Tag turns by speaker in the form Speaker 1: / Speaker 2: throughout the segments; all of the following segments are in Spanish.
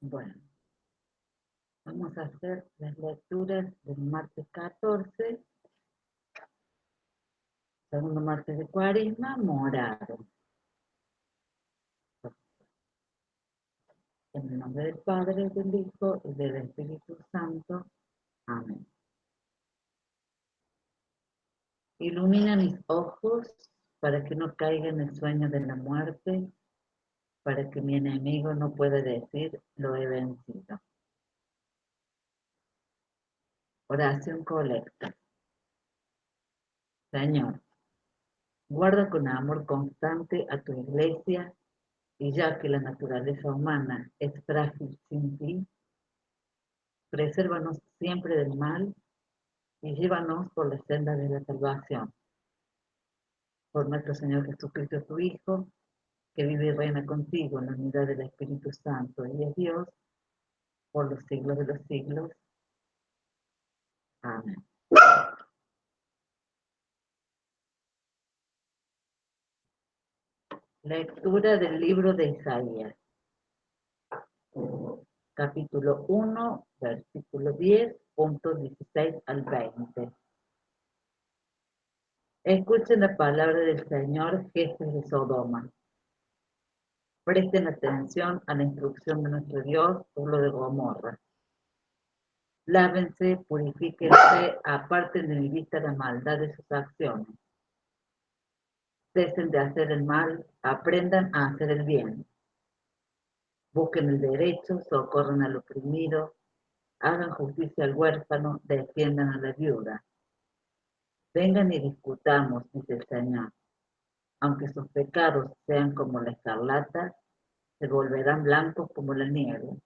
Speaker 1: Bueno, vamos a hacer las lecturas del martes 14, segundo martes de Cuaresma, morado. En el nombre del Padre, del Hijo y del Espíritu Santo. Amén. Ilumina mis ojos para que no caiga en el sueño de la muerte, para que mi enemigo no pueda decir, lo he vencido. Oración colecta. Señor, guarda con amor constante a tu iglesia, y ya que la naturaleza humana es frágil sin ti, presérvanos siempre del mal y llévanos por la senda de la salvación. Por nuestro Señor Jesucristo, tu Hijo, que vive y reina contigo en la unidad del Espíritu Santo y es Dios, por los siglos de los siglos. Amén. Lectura del libro de Isaías, capítulo 1, versículo 10, puntos 16 al 20. Escuchen la palabra del Señor, jefes de Sodoma. Presten atención a la instrucción de nuestro Dios, pueblo de Gomorra. Lávense, purifíquense, aparten de mi vista la maldad de sus acciones. Cesen de hacer el mal, aprendan a hacer el bien. Busquen el derecho, socorran al oprimido, hagan justicia al huérfano, defiendan a la viuda. Vengan y discutamos, dice el Señor. Aunque sus pecados sean como la escarlata, se volverán blancos como la nieve.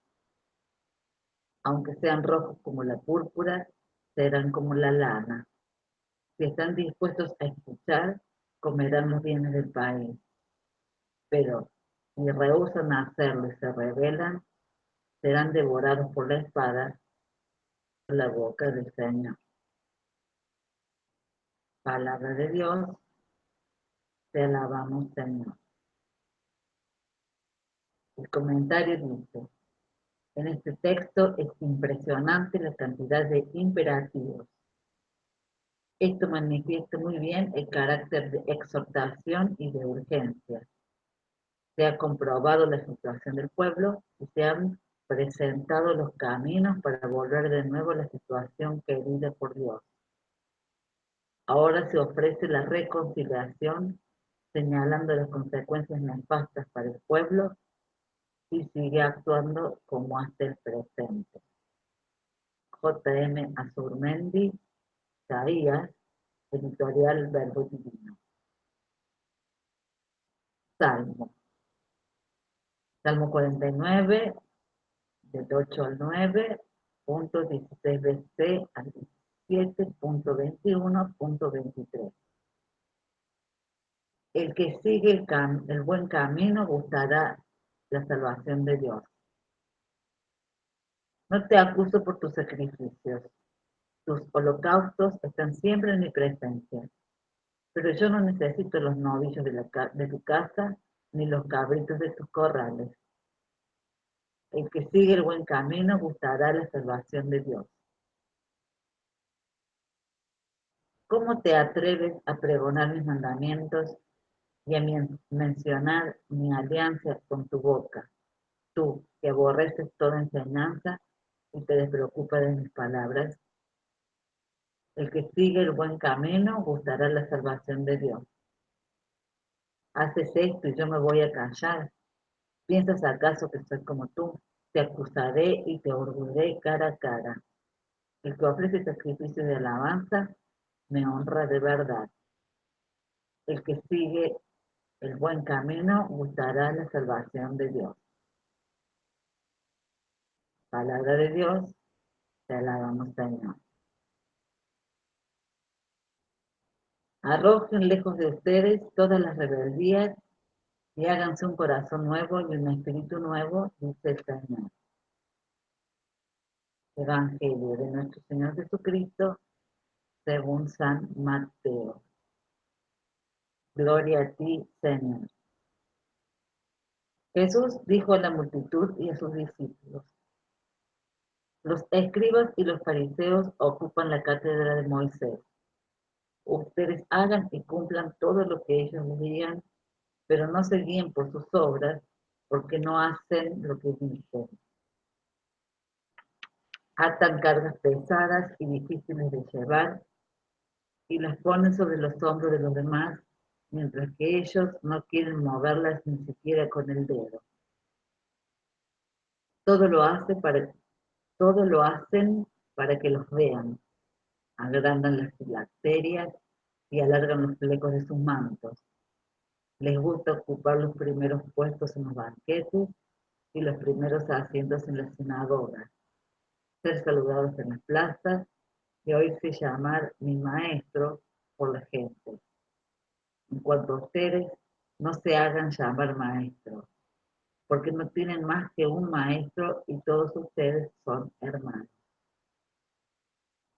Speaker 1: Aunque sean rojos como la púrpura, serán como la lana. Si están dispuestos a escuchar, comerán los bienes del país. Pero si rehúsan a hacerlo y se rebelan, serán devorados por la espada por la boca del Señor. Palabra de Dios, te alabamos, Señor. El comentario dice, en este texto es impresionante la cantidad de imperativos. Esto manifiesta muy bien el carácter de exhortación y de urgencia. Se ha comprobado la situación del pueblo y se han presentado los caminos para volver de nuevo a la situación querida por Dios. Ahora se ofrece la reconciliación, señalando las consecuencias nefastas para el pueblo y sigue actuando como hasta el presente. J.M. Azurmendi, Isaías, editorial Verbo Divino. Salmo. Salmo 49, del 8 al 9, punto 16b al 17.21.23. El que sigue el buen camino gustará la salvación de Dios. No te acuso por tus sacrificios. Tus holocaustos están siempre en mi presencia. Pero yo no necesito los novillos de tu casa, ni los cabritos de tus corrales. El que sigue el buen camino gustará la salvación de Dios. ¿Cómo te atreves a pregonar mis mandamientos y a mencionar mi alianza con tu boca? Tú, que aborreces toda enseñanza y te despreocupas de mis palabras. El que sigue el buen camino gustará la salvación de Dios. Haces esto y yo me voy a callar. ¿Piensas acaso que soy como tú? Te acusaré y te orgullaré cara a cara. El que ofrece sacrificio de alabanza me honra de verdad. El que sigue el buen camino gustará la salvación de Dios. Palabra de Dios, te alabamos, Señor. Arrojen lejos de ustedes todas las rebeldías y háganse un corazón nuevo y un espíritu nuevo, dice el Señor. Evangelio de nuestro Señor Jesucristo, según San Mateo. Gloria a ti, Señor. Jesús dijo a la multitud y a sus discípulos: los escribas y los fariseos ocupan la cátedra de Moisés. Ustedes hagan y cumplan todo lo que ellos les digan, pero no se guíen por sus obras, porque no hacen lo que dicen. Atan cargas pesadas y difíciles de llevar y las ponen sobre los hombros de los demás, mientras que ellos no quieren moverlas ni siquiera con el dedo. Todo lo hacen para que los vean. Agrandan las filacterias y alargan los flecos de sus mantos. Les gusta ocupar los primeros puestos en los banquetes y los primeros asientos en las sinagogas, ser saludados en las plazas y oírse llamar mi maestro por la gente. En cuanto a ustedes, no se hagan llamar maestro, porque no tienen más que un maestro y todos ustedes son hermanos.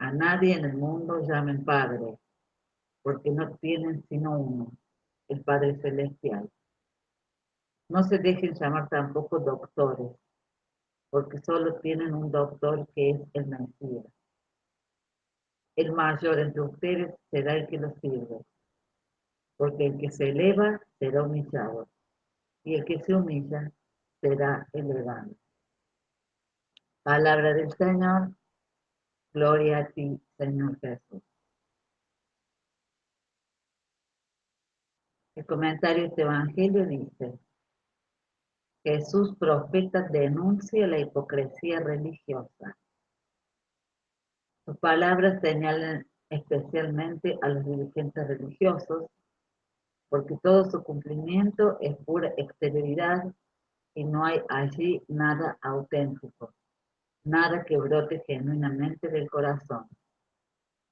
Speaker 1: A nadie en el mundo llamen padre, porque no tienen sino uno, el Padre Celestial. No se dejen llamar tampoco doctores, porque solo tienen un doctor que es el Mesías. El mayor entre ustedes será el que los sirve, porque el que se eleva será humillado, y el que se humilla será elevado. Palabra del Señor, gloria a ti, Señor Jesús. El comentario de este evangelio dice: Jesús profeta denuncia la hipocresía religiosa. Sus palabras señalan especialmente a los dirigentes religiosos, porque todo su cumplimiento es pura exterioridad y no hay allí nada auténtico, nada que brote genuinamente del corazón.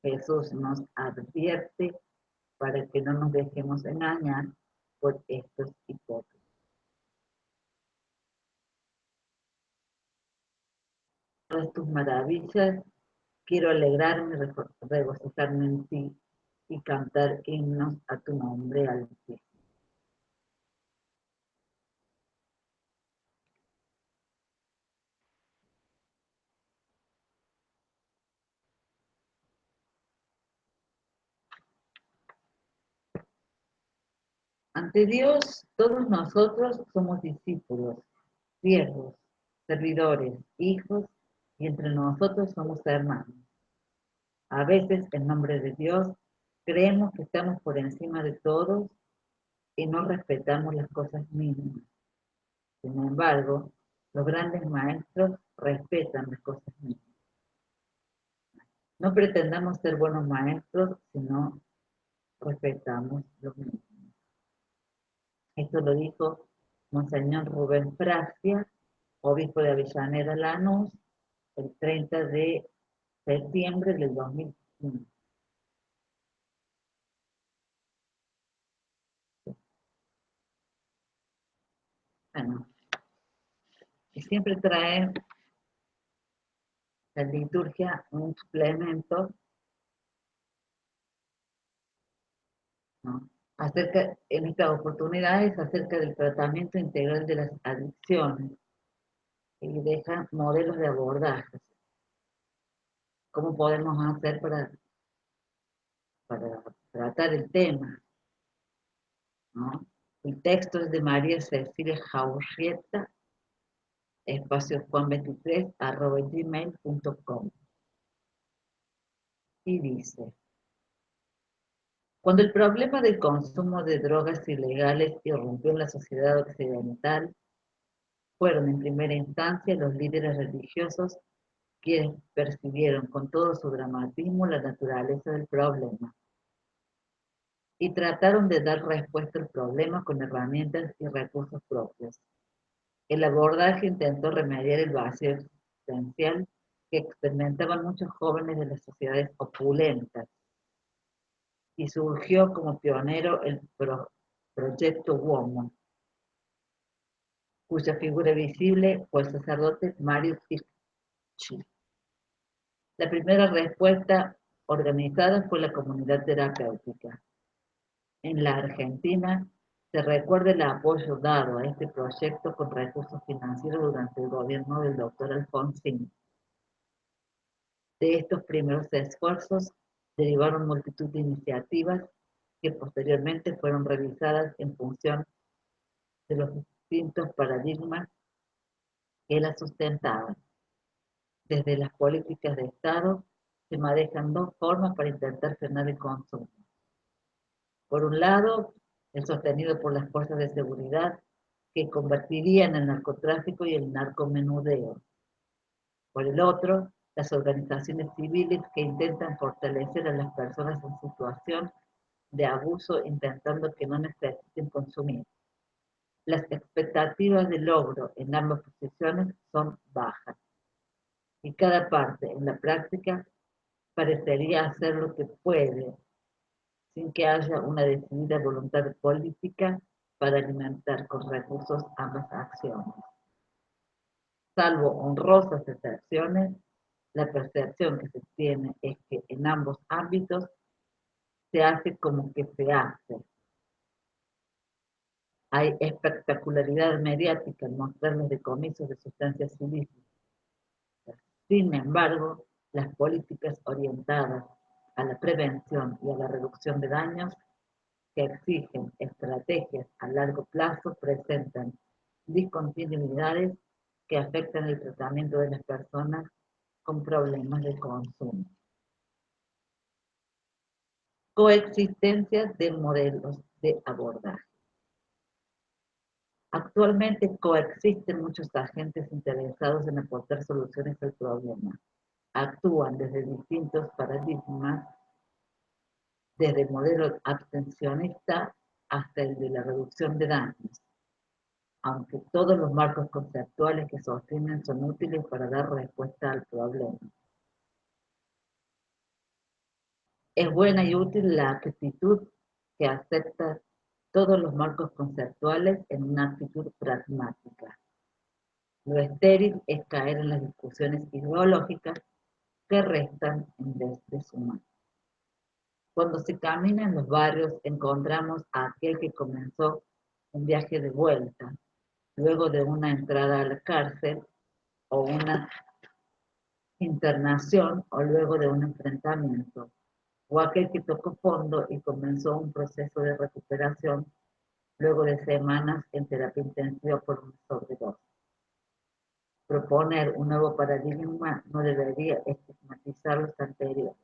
Speaker 1: Jesús nos advierte para que no nos dejemos engañar por estos hipócritas. Todas tus maravillas, quiero alegrarme, regocijarme en ti y cantar himnos a tu nombre altísimo. Ante Dios, todos nosotros somos discípulos, siervos, servidores, hijos, y entre nosotros somos hermanos. A veces, en nombre de Dios, creemos que estamos por encima de todos y no respetamos las cosas mínimas. Sin embargo, los grandes maestros respetan las cosas mínimas. No pretendamos ser buenos maestros si no respetamos los mínimos. Esto lo dijo Monseñor Rubén Francia, obispo de Avellaneda, Lanús, el 30 de septiembre del 2015. Bueno, y siempre trae la liturgia un suplemento, ¿no? En estas oportunidades acerca del tratamiento integral de las adicciones y deja modelos de abordaje. ¿Cómo podemos hacer para tratar el tema? ¿No? El texto es de María Cecilia Jaurrieta, espacio juan23@gmail.com, y dice: cuando el problema del consumo de drogas ilegales irrumpió en la sociedad occidental, fueron en primera instancia los líderes religiosos quienes percibieron con todo su dramatismo la naturaleza del problema y trataron de dar respuesta al problema con herramientas y recursos propios. El abordaje intentó remediar el vacío existencial que experimentaban muchos jóvenes de las sociedades opulentas y surgió como pionero el Proyecto Uomo, cuya figura visible fue el sacerdote Mario Ticci. La primera respuesta organizada fue la comunidad terapéutica. En la Argentina, Se recuerda el apoyo dado a este proyecto con recursos financieros durante el gobierno del doctor Alfonsín. De estos primeros esfuerzos derivaron multitud de iniciativas que posteriormente fueron revisadas en función de los distintos paradigmas que la sustentaban. Desde las políticas de Estado se manejan dos formas para intentar frenar el consumo. Por un lado, el sostenido por las fuerzas de seguridad que convertirían el narcotráfico y el narcomenudeo. Por el otro, las organizaciones civiles que intentan fortalecer a las personas en situación de abuso intentando que no necesiten consumir. Las expectativas de logro en ambas posiciones son bajas y cada parte en la práctica parecería hacer lo que puede sin que haya una decidida voluntad política para alimentar con recursos ambas acciones. Salvo honrosas excepciones, la percepción que se tiene es que en ambos ámbitos se hace como que se hace. Hay espectacularidad mediática en mostrar los decomisos de sustancias ilícitas. Sin embargo, las políticas orientadas a la prevención y a la reducción de daños que exigen estrategias a largo plazo presentan discontinuidades que afectan el tratamiento de las personas con problemas de consumo. Coexistencia de modelos de abordaje. Actualmente coexisten muchos agentes interesados en aportar soluciones al problema. Actúan desde distintos paradigmas, desde el modelo abstencionista hasta el de la reducción de daños, aunque todos los marcos conceptuales que sostienen son útiles para dar respuesta al problema. Es buena y útil la actitud que acepta todos los marcos conceptuales en una actitud pragmática. Lo estéril es caer en las discusiones ideológicas que restan en vez de sumar. Cuando se camina en los barrios encontramos a aquel que comenzó un viaje de vuelta, luego de una entrada a la cárcel o una internación o luego de un enfrentamiento, o aquel que tocó fondo y comenzó un proceso de recuperación luego de semanas en terapia intensiva por una sobredosis. Proponer un nuevo paradigma no debería estigmatizar los anteriores.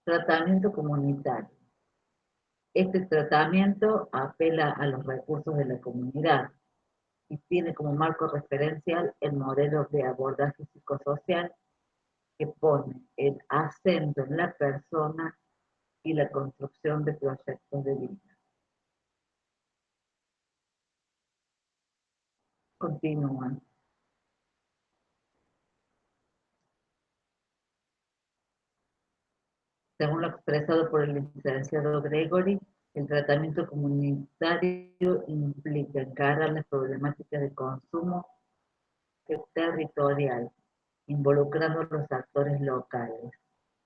Speaker 1: Tratamiento comunitario. Este tratamiento apela a los recursos de la comunidad y tiene como marco referencial el modelo de abordaje psicosocial que pone el acento en la persona y la construcción de proyectos de vida. Continúan. Según lo expresado por el licenciado Gregory, el tratamiento comunitario implica encarar las problemáticas de consumo territorial, involucrando a los actores locales.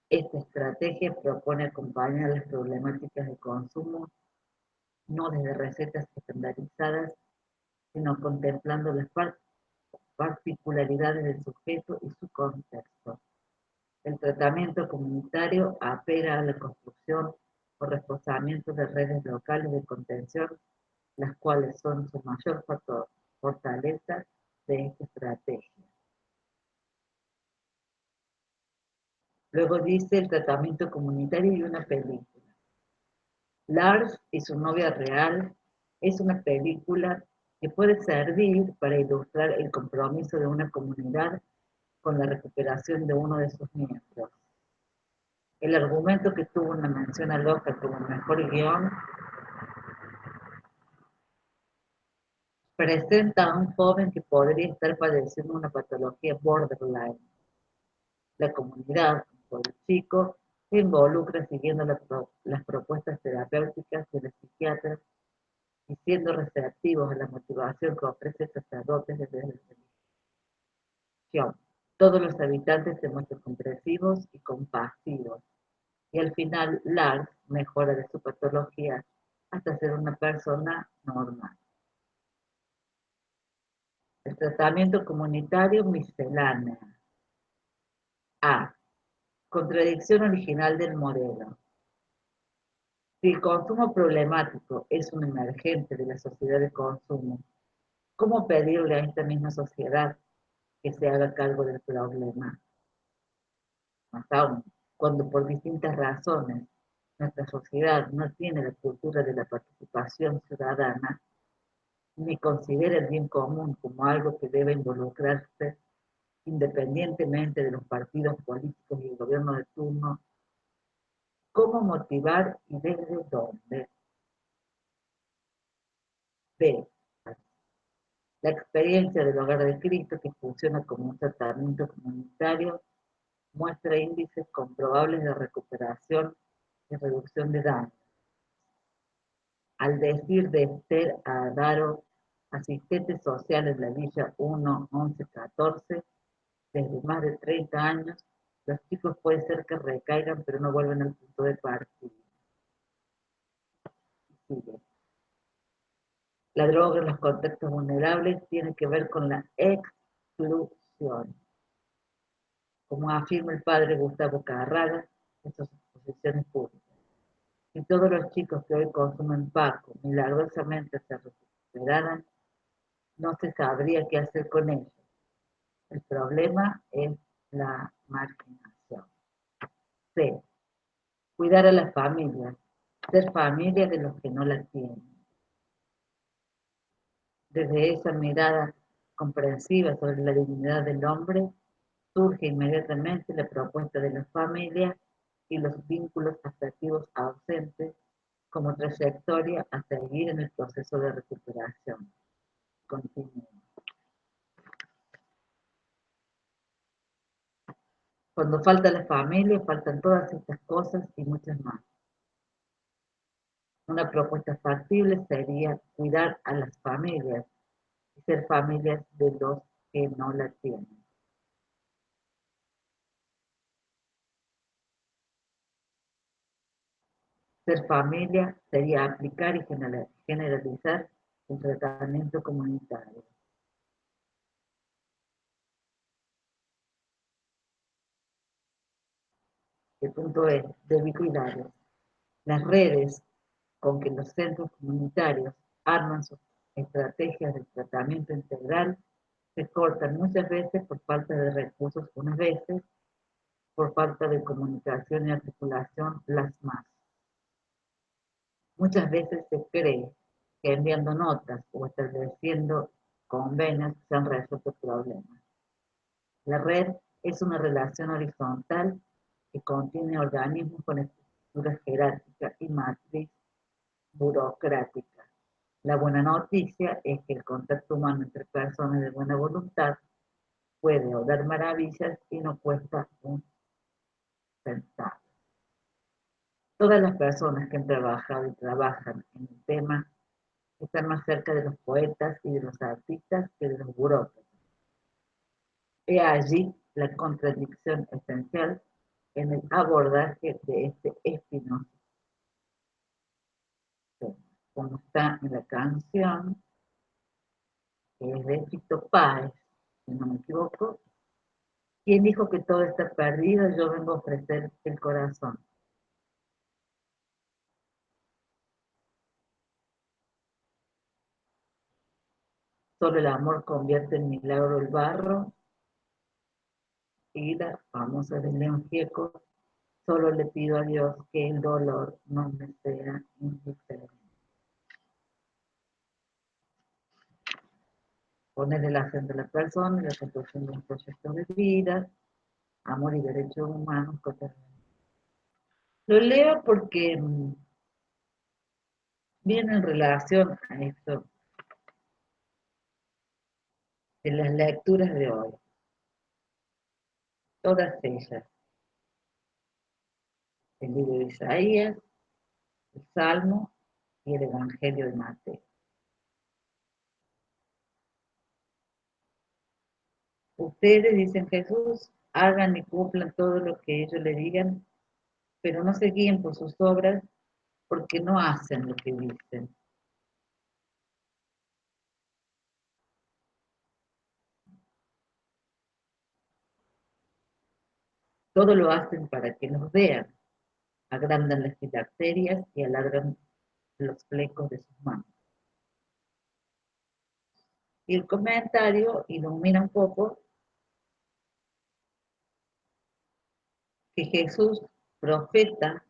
Speaker 1: Esta estrategia propone acompañar las problemáticas de consumo no desde recetas estandarizadas, sino contemplando las particularidades del sujeto y su contexto. El tratamiento comunitario apela a la construcción o reforzamiento de redes locales de contención, las cuales son su mayor fortaleza de esta estrategia. Luego dice el tratamiento comunitario y una película. Lars y su novia real es una película que puede servir para ilustrar el compromiso de una comunidad con la recuperación de uno de sus miembros. El argumento que tuvo una mención al Oscar como mejor guión presenta a un joven que podría estar padeciendo una patología borderline. La comunidad, un pueblo chico, se involucra siguiendo las propuestas terapéuticas de los psiquiatras y siendo receptivos a la motivación que ofrece sacerdotes desde la religión. Todos los habitantes se muestran comprensivos y compasivos, y al final Lars mejora de su patología hasta ser una persona normal. El tratamiento comunitario misceláneo. A. Contradicción original del modelo. Si el consumo problemático es un emergente de la sociedad de consumo, ¿cómo pedirle a esta misma sociedad que se haga cargo del problema? Más aún, cuando por distintas razones nuestra sociedad no tiene la cultura de la participación ciudadana, ni considera el bien común como algo que debe involucrarse independientemente de los partidos políticos y el gobierno de turno, ¿cómo motivar y desde dónde? B. La experiencia del hogar de Cristo, que funciona como un tratamiento comunitario, muestra índices comprobables de recuperación y reducción de daños. Al decir de Esther Adaro, asistente social en la Villa 1, 11, 14, desde más de 30 años, los chicos puede ser que recaigan, pero no vuelven al punto de partida. Sigue. La droga en los contextos vulnerables tiene que ver con la exclusión. Como afirma el padre Gustavo Carraga en sus exposiciones públicas. Si todos los chicos que hoy consumen Paco milagrosamente se recuperaran, no se sabría qué hacer con ellos. El problema es la marginación. C. Cuidar a las familias, ser familia de los que no la tienen. Desde esa mirada comprensiva sobre la dignidad del hombre, surge inmediatamente la propuesta de la familia y los vínculos afectivos ausentes como trayectoria a seguir en el proceso de recuperación. Continúo. Cuando falta la familia, faltan todas estas cosas y muchas más. Una propuesta factible sería cuidar a las familias y ser familias de los que no la tienen. Ser familia sería aplicar y generalizar el tratamiento comunitario. El punto es, de ubicuidades. Las redes con que los centros comunitarios arman sus estrategias de tratamiento integral se cortan muchas veces por falta de recursos, unas veces por falta de comunicación y articulación las más. Muchas veces se cree que enviando notas o estableciendo convenios se han resuelto problemas. La red es una relación horizontal que contiene organismos con estructura jerárquica y matriz burocrática. La buena noticia es que el contacto humano entre personas de buena voluntad puede obrar maravillas y no cuesta un centavo. Todas las personas que han trabajado y trabajan en el tema están más cerca de los poetas y de los artistas que de los burócratas. He allí la contradicción esencial en el abordaje de este espinoso tema, como está en la canción, que es de Fito Páez, si no me equivoco. ¿Quién dijo que todo está perdido? Yo vengo a ofrecer el corazón. Solo el amor convierte en milagro el barro. Y la famosa de León Gieco, solo le pido a Dios que el dolor no me sea indiferente. Poner el acento de la persona y la construcción de un proyecto de vida, amor y derechos humanos. Lo leo porque viene en relación a esto de las lecturas de hoy. Todas ellas. El libro de Isaías, el Salmo y el Evangelio de Martes. Ustedes, dicen Jesús, hagan y cumplan todo lo que ellos le digan pero no se guíen por sus obras porque no hacen lo que dicen. Todo lo hacen para que los vean, agrandan las filacterias y alargan los flecos de sus manos. Y el comentario ilumina un poco que Jesús, profeta,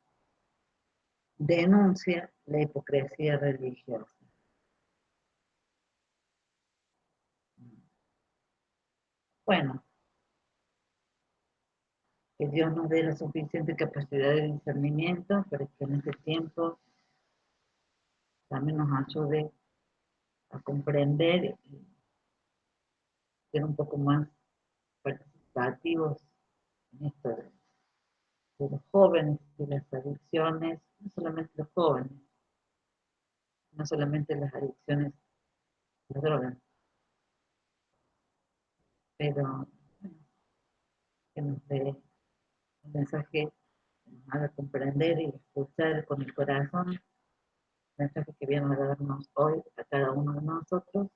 Speaker 1: denuncia la hipocresía religiosa. Bueno, que Dios nos dé la suficiente capacidad de discernimiento para que en este tiempo también nos ayude a comprender y ser un poco más participativos en esto de los jóvenes y las adicciones, no solamente los jóvenes, no solamente las adicciones a las drogas, pero bueno, que nos dé un mensaje que nos haga comprender y escuchar con el corazón, el mensaje que viene a darnos hoy a cada uno de nosotros,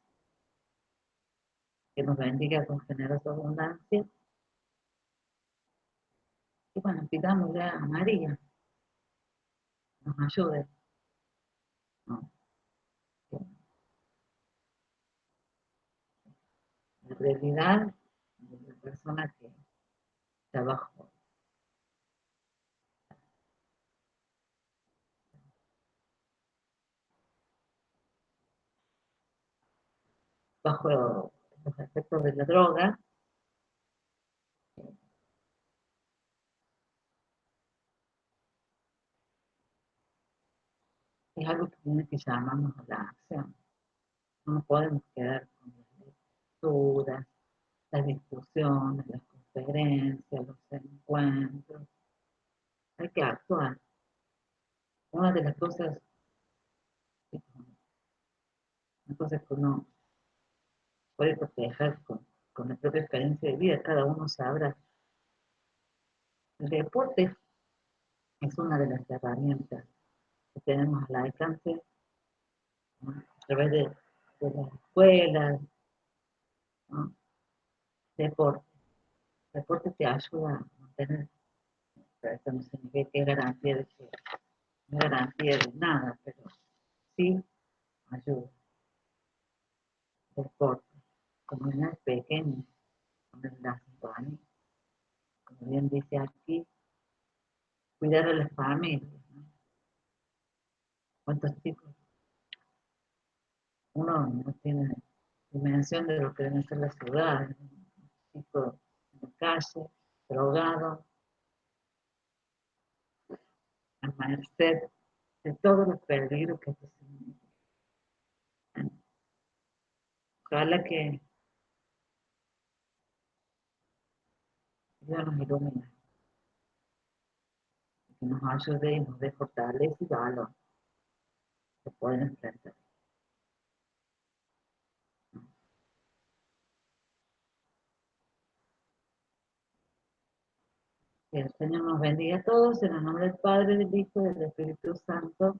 Speaker 1: que nos bendiga con generosa abundancia. Y bueno, pidámosle a María, nos ayude, ¿no? Que la realidad de la persona que está bajo los efectos de la droga, es algo que tiene que llamarnos a la acción. No nos podemos quedar con las lecturas, las discusiones, las conferencias, los encuentros. Hay que actuar. Una de las cosas, una cosa que uno puede proteger con la propia experiencia de vida, cada uno sabrá. El deporte es una de las herramientas que tenemos al alcance, ¿no? A través de las escuelas, ¿no? Deporte. Deporte te ayuda a mantener, pero esto no significa que es garantía de que no es garantía de nada, pero sí ayuda. Deporte. Comunidades pequeñas, donde las años, como bien dice aquí, cuidar a las familias, ¿no? ¿Cuántos chicos? Uno no tiene dimensión de lo que deben ser las ciudades, ¿no? Un chico en la calle, drogado, a merced de todos los peligros que esto significa. Ojalá que Dios nos ilumine, que nos ayude y nos dé fortaleza y valor que pueden enfrentar. Que el Señor nos bendiga a todos en el nombre del Padre, del Hijo y del Espíritu Santo.